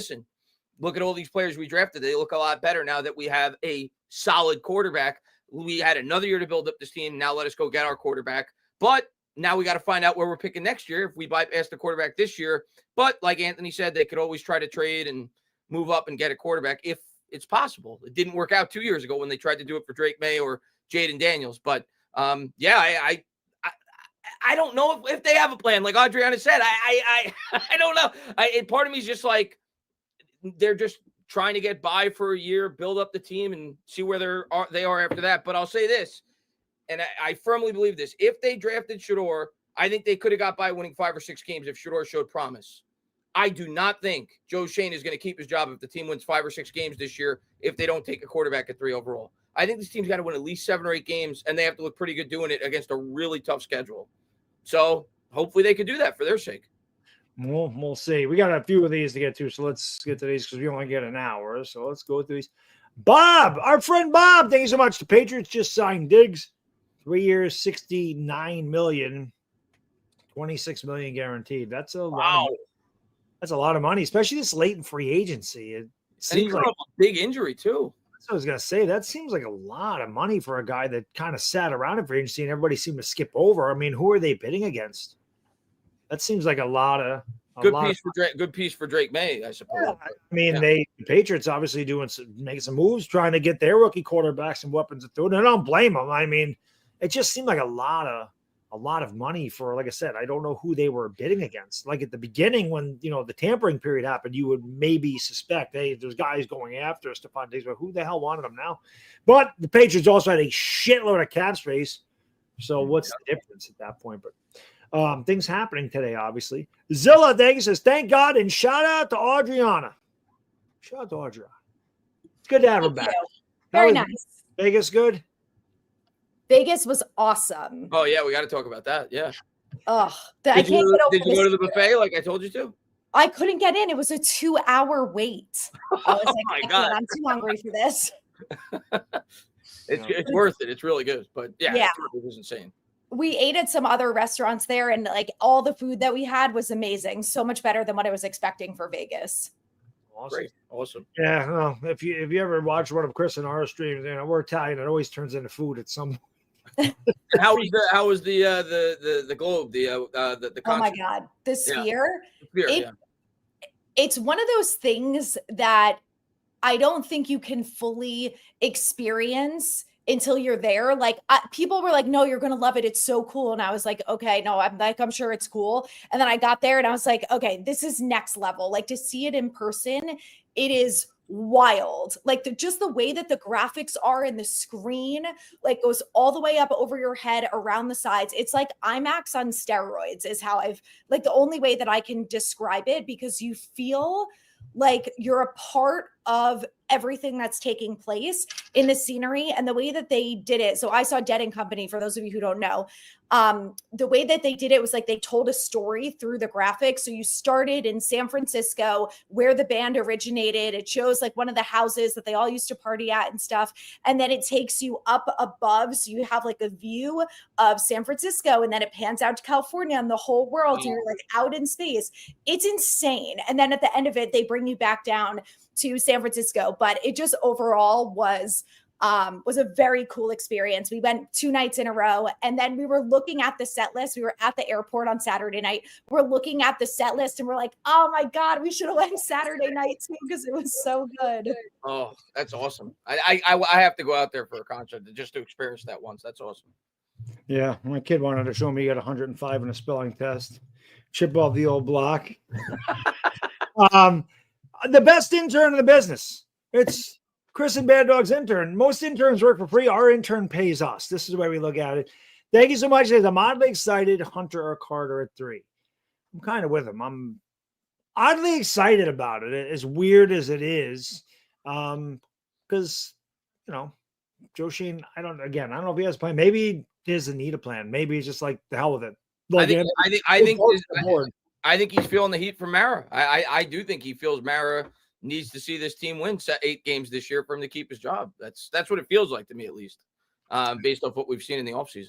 listen, look at all these players we drafted. They look a lot better now that we have a solid quarterback. We had another year to build up this team. Now let us go get our quarterback. But now we got to find out where we're picking next year if we bypass the quarterback this year. But like Anthony said, they could always try to trade and move up and get a quarterback if it's possible. It didn't work out 2 years ago when they tried to do it for Drake May or Jaden Daniels. But I don't know if they have a plan. Like Adriana said, I don't know. Part of me is just like they're just trying to get by for a year, build up the team, and see where they are after that. But I'll say this, and I firmly believe this: if they drafted Shedeur, I think they could have got by winning 5 or 6 games if Shedeur showed promise. I do not think Joe Schoen is going to keep his job if the team wins 5 or 6 games this year if they don't take a quarterback at 3 overall. I think this team's got to win at least 7 or 8 games, and they have to look pretty good doing it against a really tough schedule. So hopefully they could do that for their sake. We'll see. We got a few of these to get to, so let's get to these because we only get an hour. So let's go through these. Bob, our friend Bob, thank you so much. The Patriots just signed Diggs. 3 years, $69 million, $26 million guaranteed. That's a lot. That's a lot of money, especially this late in free agency. It seems like a big injury too. That's what I was gonna say. That seems like a lot of money for a guy that kind of sat around in free agency and everybody seemed to skip over. I mean, who are they bidding against? That seems like a lot of good piece for Drake May, I suppose. Yeah, I mean, the Patriots obviously making some moves, trying to get their rookie quarterback some weapons to throw. And I don't blame them. I mean, it just seemed like a lot of money for, like I said, I don't know who they were bidding against. Like at the beginning when, the tampering period happened, you would maybe suspect, hey, there's guys going after Stephon Diggs, but who the hell wanted them now? But the Patriots also had a shitload of cap space. So what's the difference at that point? But things happening today, obviously. Zilla, thank you, says, thank God, and shout out to Adriana. Shout out to Adriana. It's good to have her back. Very nice. Vegas good? Vegas was awesome. Oh, yeah, we got to talk about that. Yeah. Did you go to the buffet like I told you to? I couldn't get in. It was a 2-hour wait. I was my God. I'm too hungry for this. It's worth it. It's really good. But yeah. It was insane. We ate at some other restaurants there, and like all the food that we had was amazing. So much better than what I was expecting for Vegas. Awesome. Great. Awesome. Yeah. Well, if you ever watch one of Chris and our streams, we're Italian. It always turns into food at some point. How was the globe, the concert? Oh my God, the sphere. Yeah. It's one of those things that I don't think you can fully experience until you're there. Like people were like, no, you're going to love it. It's so cool. And I was like, okay, no, I'm sure it's cool. And then I got there and I was like, okay, this is next level. Like to see it in person, it is wild. Like just the way that the graphics are in the screen, like goes all the way up over your head, around the sides. It's like IMAX on steroids is how like the only way that I can describe it, because you feel like you're a part of everything that's taking place in the scenery and the way that they did it. So I saw Dead & Company, for those of you who don't know. The way that they did it was like they told a story through the graphics. So you started in San Francisco, where the band originated. It shows like one of the houses that they all used to party at and stuff. And then it takes you up above. So you have like a view of San Francisco, and then it pans out to California and the whole world. And you're like out in space. It's insane. And then at the end of it, they bring you back down to San Francisco. But it just overall was a very cool experience. We went 2 nights in a row, and then we were looking at the set list. We were at the airport on Saturday night. We're looking at the set list and we're like, oh my God, we should have went Saturday night too, because it was so good. Oh, that's awesome. I have to go out there for a concert just to experience that once. That's awesome. Yeah. My kid wanted to show me he got 105 in a spelling test. Chip off the old block. The best intern in the business. It's Chris and Bad Dog's intern. Most interns work for free. Our intern pays us. This is the way we look at it. Thank you so much. I'm oddly excited. Hunter or Carter at 3. I'm kind of with him. I'm oddly excited about it, as weird as it is. Because, Joe Schoen, I don't know if he has a plan. Maybe he doesn't need a plan. Maybe he's just like, the hell with it. I think he's feeling the heat from Mara. I do think he feels Mara needs to see this team win 8 games this year for him to keep his job. That's what it feels like to me, at least, based off what we've seen in the offseason.